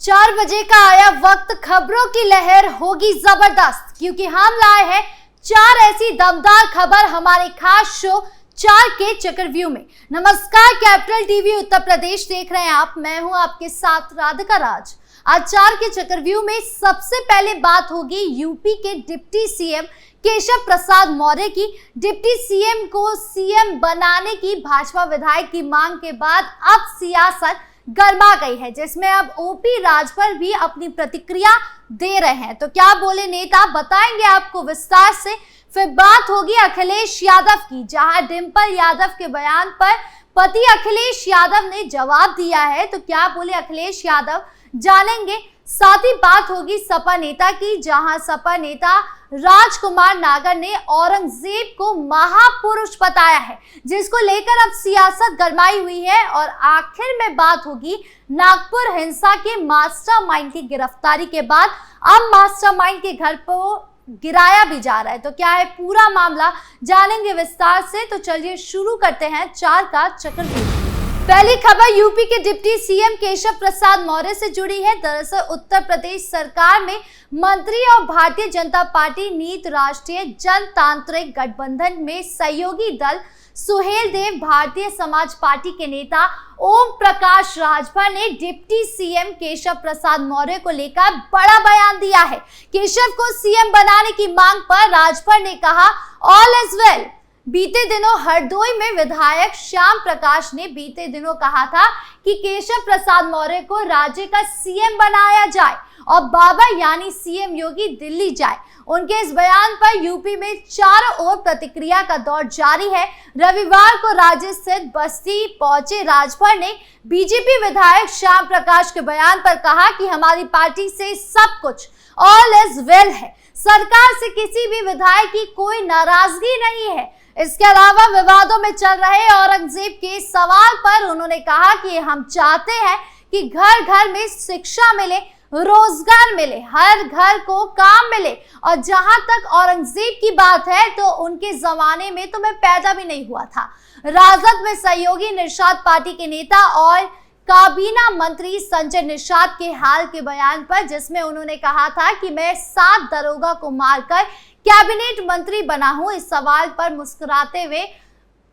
4 बजे का आया वक्त, खबरों की लहर होगी जबरदस्त क्योंकि हम लाए हैं 4 ऐसी दमदार खबर हमारे खास शो 4 के चक्रव्यूह में। नमस्कार, कैपिटल टीवी उत्तर प्रदेश देख रहे हैं आप। मैं हूं आपके साथ राधिका राज। आज 4 के चक्रव्यूह में सबसे पहले बात होगी यूपी के डिप्टी सीएम केशव प्रसाद मौर्य की। डिप्टी सीएम को सीएम बनाने की भाजपा विधायक की मांग के बाद अब सियासत गर्मा गई है, जिसमें अब ओपी राजभर भी अपनी प्रतिक्रिया दे रहे हैं। तो क्या बोले नेता, बताएंगे आपको विस्तार से। फिर बात होगी अखिलेश यादव की, जहां डिंपल यादव के बयान पर पति अखिलेश यादव ने जवाब दिया है। तो क्या बोले अखिलेश यादव, जानेंगे। साथ ही बात होगी सपा नेता की, जहां सपा नेता राजकुमार नागर ने औरंगजेब को महापुरुष बताया है, जिसको लेकर अब सियासत गरमाई हुई है। और आखिर में बात होगी नागपुर हिंसा के मास्टरमाइंड की गिरफ्तारी के बाद अब मास्टरमाइंड के घर को गिराया भी जा रहा है। तो क्या है पूरा मामला, जानेंगे विस्तार से। तो चलिए शुरू करते हैं 4 का चक्रव्यूह। पहली खबर यूपी के डिप्टी सीएम केशव प्रसाद मौर्य से जुड़ी है। दरअसल उत्तर प्रदेश सरकार में मंत्री और भारतीय जनता पार्टी नीत राष्ट्रीय जनतांत्रिक गठबंधन में सहयोगी दल सुहेल देव भारतीय समाज पार्टी के नेता ओम प्रकाश राजभर ने डिप्टी सीएम केशव प्रसाद मौर्य को लेकर बड़ा बयान दिया है। केशव को सीएम बनाने की मांग पर राजभर ने कहा, ऑल इज वेल। बीते दिनों हरदोई में विधायक श्याम प्रकाश ने बीते दिनों कहा था कि केशव प्रसाद मौर्य को राज्य का सीएम बनाया जाए और बाबा यानी सीएम योगी दिल्ली जाए। उनके इस बयान पर यूपी में चारों ओर प्रतिक्रिया का दौर जारी है। रविवार को राज्य स्थित बस्ती पहुंचे राजभर ने बीजेपी विधायक श्याम प्रकाश के बयान पर कहा कि हमारी पार्टी से सब कुछ ऑल इज वेल है। सरकार से किसी भी विधायक की कोई नाराजगी नहीं है। इसके अलावा विवादों में चल रहे औरंगजेब के सवाल पर उन्होंने कहा कि हम चाहते हैं कि घर घर में शिक्षा मिले, रोजगार मिले, हर घर को काम मिले। और जहां तक औरंगजेब की बात है तो उनके जमाने में तो मैं पैदा भी नहीं हुआ था। राजद में सहयोगी निषाद पार्टी के नेता और काबीना मंत्री संजय निषाद के हाल के बयान पर, जिसमें उन्होंने कहा था कि मैं 7 दरोगा को मारकर कैबिनेट मंत्री बना हूं, इस सवाल पर मुस्कुराते हुए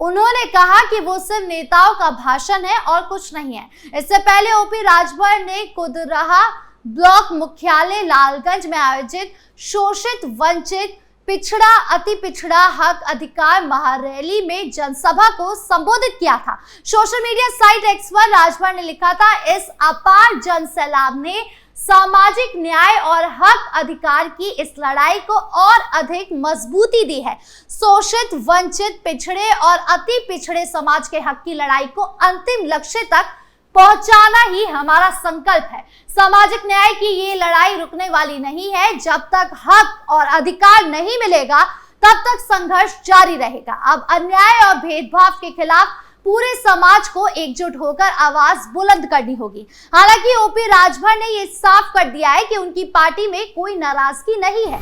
उन्होंने कहा कि वो सिर्फ नेताओं का भाषण है और कुछ नहीं है। इससे पहले ओपी राजभर ने कुदरहा ब्लॉक मुख्यालय लालगंज में आयोजित शोषित वंचित पिछड़ा अति पिछड़ा हक अधिकार महारैली में जनसभा को संबोधित किया था। सोशल मीडिया साइट एक्स पर राजभर ने लिखा था, इस अपार जन सैलाब ने सामाजिक न्याय और हक अधिकार की इस लड़ाई को और अधिक मजबूती दी है। शोषित वंचित पिछड़े और अति पिछड़े समाज के हक की लड़ाई को अंतिम लक्ष्य तक पहुंचाना ही हमारा संकल्प है। सामाजिक न्याय की ये लड़ाई रुकने वाली नहीं है। जब तक हक और अधिकार नहीं मिलेगा तब तक संघर्ष जारी रहेगा। अब अन्याय और भेदभाव के खिलाफ पूरे समाज को एकजुट होकर आवाज बुलंद करनी होगी। हालांकि ओपी राजभर ने ये साफ कर दिया है कि उनकी पार्टी में कोई नाराजगी नहीं है।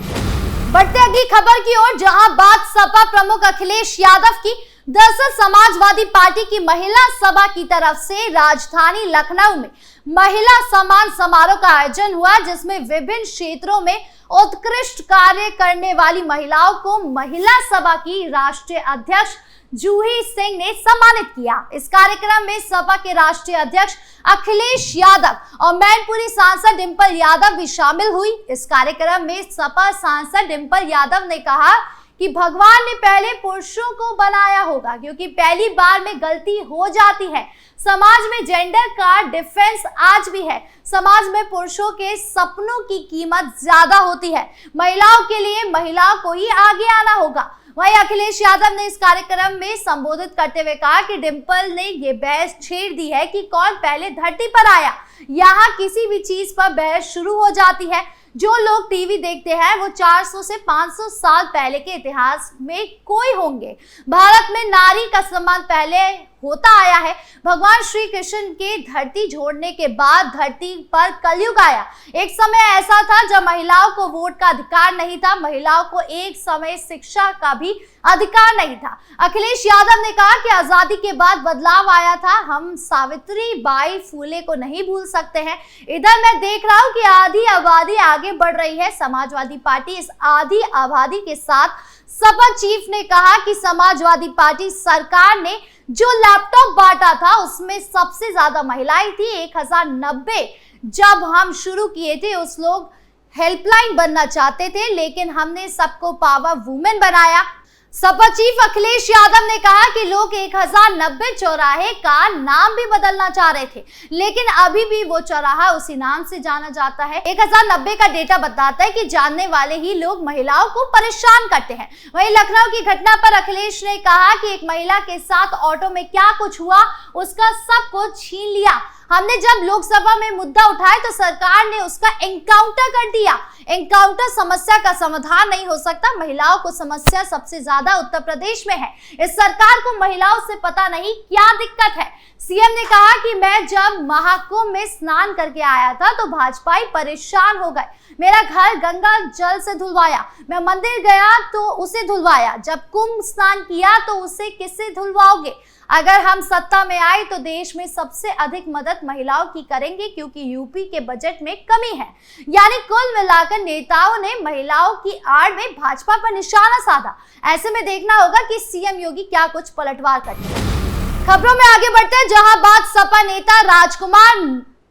बढ़ते अगली खबर की ओर, जहां बात सपा प्रमुख अखिलेश यादव की। दरअसल समाजवादी पार्टी की महिला सभा की तरफ से राजधानी लखनऊ में महिला सम्मान समारोह का आयोजन हुआ, जिसमें विभिन्न क्षेत्रों में उत्कृष्ट कार्य करने वाली महिलाओं को महिला सभा की राष्ट्रीय अध्यक्ष जूही सिंह ने सम्मानित किया। इस कार्यक्रम में सपा के राष्ट्रीय अध्यक्ष अखिलेश यादव और मैनपुरी सांसद डिंपल यादव भी शामिल हुई। इस कार्यक्रम में सपा सांसद डिंपल यादव ने कहा कि भगवान ने पहले पुरुषों को बनाया होगा, क्योंकि पहली बार में गलती हो जाती है। समाज में जेंडर का डिफरेंस आज भी है। समाज में पुरुषों के सपनों की कीमत ज्यादा होती है। महिलाओं के लिए महिलाओं को ही आगे आना होगा। वहीं अखिलेश यादव ने इस कार्यक्रम में संबोधित करते हुए कहा कि डिंपल ने ये बहस छेड़ दी है कि कौन पहले धरती पर आया। यहाँ किसी भी चीज पर बहस शुरू हो जाती है। जो लोग टीवी देखते हैं वो 400 से 500 साल पहले के इतिहास में कोई होंगे। भारत में नारी का सम्मान पहले होता आया है। भगवान श्री कृष्ण के धरती छोड़ने के बाद धरती पर कलयुग आया। एक समय ऐसा था जब महिलाओं को वोट का अधिकार नहीं था, महिलाओं को एक समय शिक्षा का भी अधिकार नहीं था। अखिलेश यादव ने कहा कि आजादी के बाद बदलाव आया था, हम सावित्री बाई फुले को नहीं भूल सकते हैं। इधर मैं देख रहा हूं कि आधी आबादी आगे बढ़ रही है। समाजवादी पार्टी इस आधी आबादी के साथ सपा चीफ ने कहा कि समाजवादी पार्टी सरकार ने जो लैपटॉप बांटा था उसमें सबसे ज्यादा महिलाएं थी, 1090। जब हम शुरू किए थे उस लोग हेल्पलाइन बनना चाहते थे, लेकिन हमने सबको पावर वुमेन बनाया। सपा चीफ अखिलेश यादव ने कहा कि लोग 1090 चौराहे का नाम भी बदलना चाह रहे थे, लेकिन अभी भी वो चौराहा उसी नाम से जाना जाता है। 1090 का डेटा बताता है कि जानने वाले ही लोग महिलाओं को परेशान करते हैं। वहीं लखनऊ की घटना पर अखिलेश ने कहा कि एक महिला के साथ ऑटो में क्या कुछ हुआ उसका सब कुछ छीन लिया। हमने जब लोकसभा में मुद्दा उठाया तो सरकार ने उसका एनकाउंटर कर दिया। एनकाउंटर समस्या का समाधान नहीं हो सकता। महिलाओं को समस्या सबसे ज्यादा उत्तर प्रदेश में है। इस सरकार को महिलाओं से पता नहीं क्या दिक्कत है। सीएम ने कहा कि मैं जब महाकुंभ में स्नान करके आया था तो भाजपाई परेशान हो गए। मेरा घर गंगा जल से धुलवाया, मैं मंदिर गया तो उसे धुलवाया, जब कुंभ स्नान किया तो उसे किससे धुलवाओगे? अगर हम सत्ता में आए तो देश में सबसे अधिक मदद महिलाओं की करेंगे, क्योंकि यूपी के बजट में कमी है। यानी कुल मिलाकर नेताओं ने महिलाओं की आड़ में भाजपा पर निशाना साधा। ऐसे में देखना होगा कि सीएम योगी क्या कुछ पलटवार करते हैं। खबरों में आगे बढ़ते हैं, जहां बात सपा नेता राजकुमार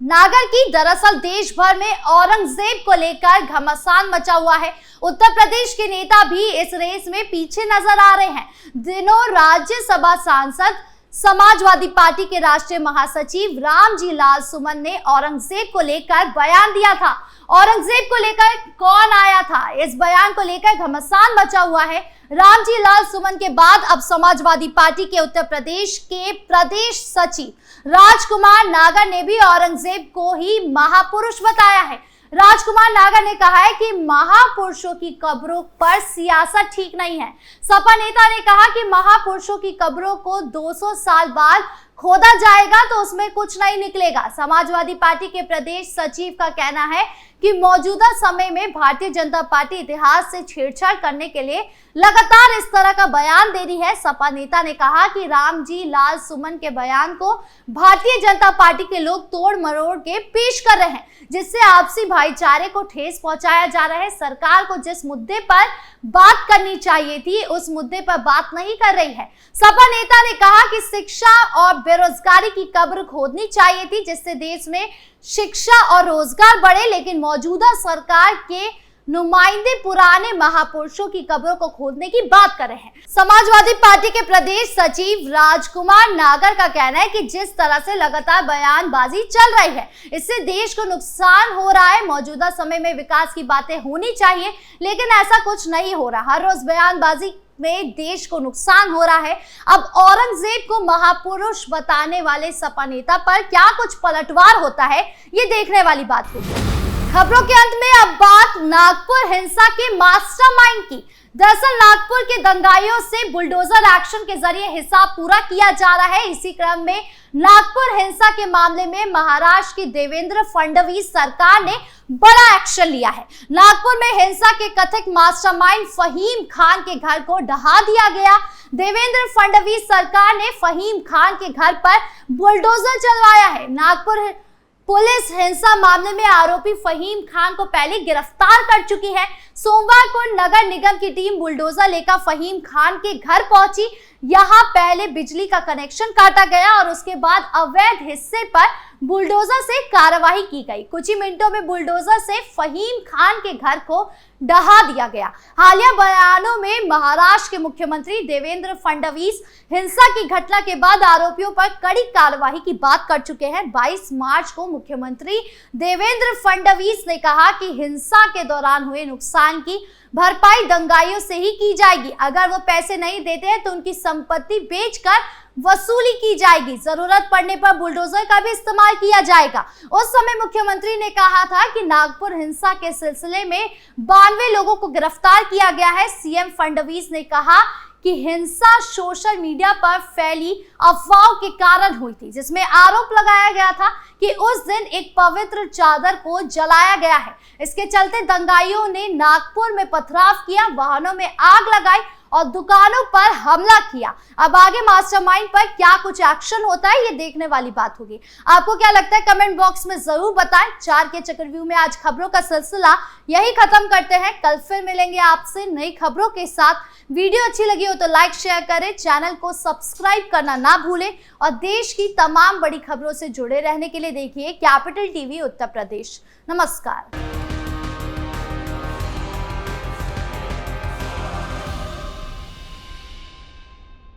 नागर की। दरअसल देश भर में औरंगजेब को लेकर घमासान मचा हुआ है। उत्तर प्रदेश के नेता भी इस रेस में पीछे नजर आ रहे हैं। दिनों राज्यसभा सांसद समाजवादी पार्टी के राष्ट्रीय महासचिव रामजी लाल सुमन ने औरंगजेब को लेकर बयान दिया था। औरंगजेब को लेकर कौन आया था, इस बयान को लेकर घमासान मचा हुआ है। रामजी लाल सुमन के बाद अब समाजवादी पार्टी के उत्तर प्रदेश के प्रदेश सचिव राजकुमार नागर ने भी औरंगजेब को ही महापुरुष बताया है। राजकुमार नागर ने कहा है कि महापुरुषों की कब्रों पर सियासत ठीक नहीं है। सपा नेता ने कहा कि महापुरुषों की कब्रों को 200 साल बाद खोदा जाएगा तो उसमें कुछ नहीं निकलेगा। समाजवादी पार्टी के प्रदेश सचिव का कहना है कि मौजूदा समय में भारतीय जनता पार्टी इतिहास से छेड़छाड़ करने के लिए लगातार इस तरह का बयान दे रही है। सपा नेता ने कहा कि रामजी लाल सुमन के बयान को भारतीय जनता पार्टी के लोग तोड़ मरोड़ के पेश कर रहे हैं, जिससे आपसी भाईचारे को ठेस पहुंचाया जा रहा है। सरकार को जिस मुद्दे पर बात करनी चाहिए थी उस मुद्दे पर बात नहीं कर रही है। सपा नेता ने कहा कि शिक्षा और बेरोजगारी की कब्र खोदनी चाहिए थी, जिससे देश में शिक्षा और रोजगार बढ़े, लेकिन मौजूदा सरकार के नुमाइंदे पुराने महापुरुषों की कब्रों को खोदने की बात कर रहे हैं। समाजवादी पार्टी के प्रदेश सचिव राजकुमार नागर का कहना है कि जिस तरह से लगातार बयानबाजी चल रही है इससे देश को नुकसान हो रहा है। मौजूदा समय में विकास की बातें होनी चाहिए, लेकिन ऐसा कुछ नहीं हो रहा। हर रोज बयानबाजी में देश को नुकसान हो रहा है। अब औरंगजेब को महापुरुष बताने वाले सपा नेता पर क्या कुछ पलटवार होता है, ये देखने वाली बात होगी। खबरों के अंत में अब बात नागपुर हिंसा के मास्टरमाइंड की। दरअसल नागपुर के दंगाइयों से बुलडोजर एक्शन के जरिए हिसाब पूरा किया जा रहा है। इसी क्रम में नागपुर हिंसा के मामले में महाराष्ट्र की देवेंद्र फडणवीस सरकार ने बड़ा एक्शन लिया है। नागपुर में हिंसा के कथित मास्टरमाइंड फहीम खान के घर को ढहा दिया गया। देवेंद्र फडणवीस सरकार ने फहीम खान के घर पर बुलडोजर चलवाया है। नागपुर पुलिस हिंसा मामले में आरोपी फहीम खान को पहले गिरफ्तार कर चुकी है। सोमवार को नगर निगम की टीम बुलडोजर लेकर फहीम खान के घर पहुंची। यहां पहले बिजली का कनेक्शन काटा गया और उसके बाद अवैध हिस्से पर बुलडोजर से कार्रवाई की गई। कुछ ही मिनटों में बुलडोजर से फहीम खान के घर को ढहा दिया गया। हालिया बयानों में महाराष्ट्र के मुख्यमंत्री देवेंद्र फडणवीस हिंसा की घटना के बाद आरोपियों पर कड़ी कार्रवाई की बात कर चुके हैं। 22 मार्च को मुख्यमंत्री देवेंद्र फडणवीस ने कहा कि हिंसा के दौरान हुए नुकसान की भरपाई दंगाइयों से ही की जाएगी। अगर वो पैसे नहीं देते हैं तो उनकी संपत्ति बेचकर वसूली की जाएगी। जरूरत पड़ने पर बुलडोजर का भी इस्तेमाल किया जाएगा। उस समय मुख्यमंत्री ने कहा था कि नागपुर हिंसा के सिलसिले में 92 लोगों को गिरफ्तार किया गया है। सीएम फडणवीस ने कहा कि हिंसा सोशल मीडिया पर फैली अफवाहों के कारण हुई थी, जिसमें आरोप लगाया गया था कि उस दिन एक पवित्र चादर को जलाया गया है। इसके चलते दंगाइयों ने नागपुर में पथराव किया, वाहनों में आग लगाई और दुकानों पर हमला किया। अब आगे मास्टरमाइंड पर क्या कुछ एक्शन होता है, ये देखने वाली बात होगी। आपको क्या लगता है, कमेंट बॉक्स में जरूर बताएं। 4 के चक्रव्यूह में आज खबरों का सिलसिला यही खत्म करते हैं। कल फिर मिलेंगे आपसे नई खबरों के साथ। वीडियो अच्छी लगी हो तो लाइक शेयर करें, चैनल को सब्सक्राइब करना ना भूलें और देश की तमाम बड़ी खबरों से जुड़े रहने के लिए देखिए कैपिटल टीवी उत्तर प्रदेश। नमस्कार।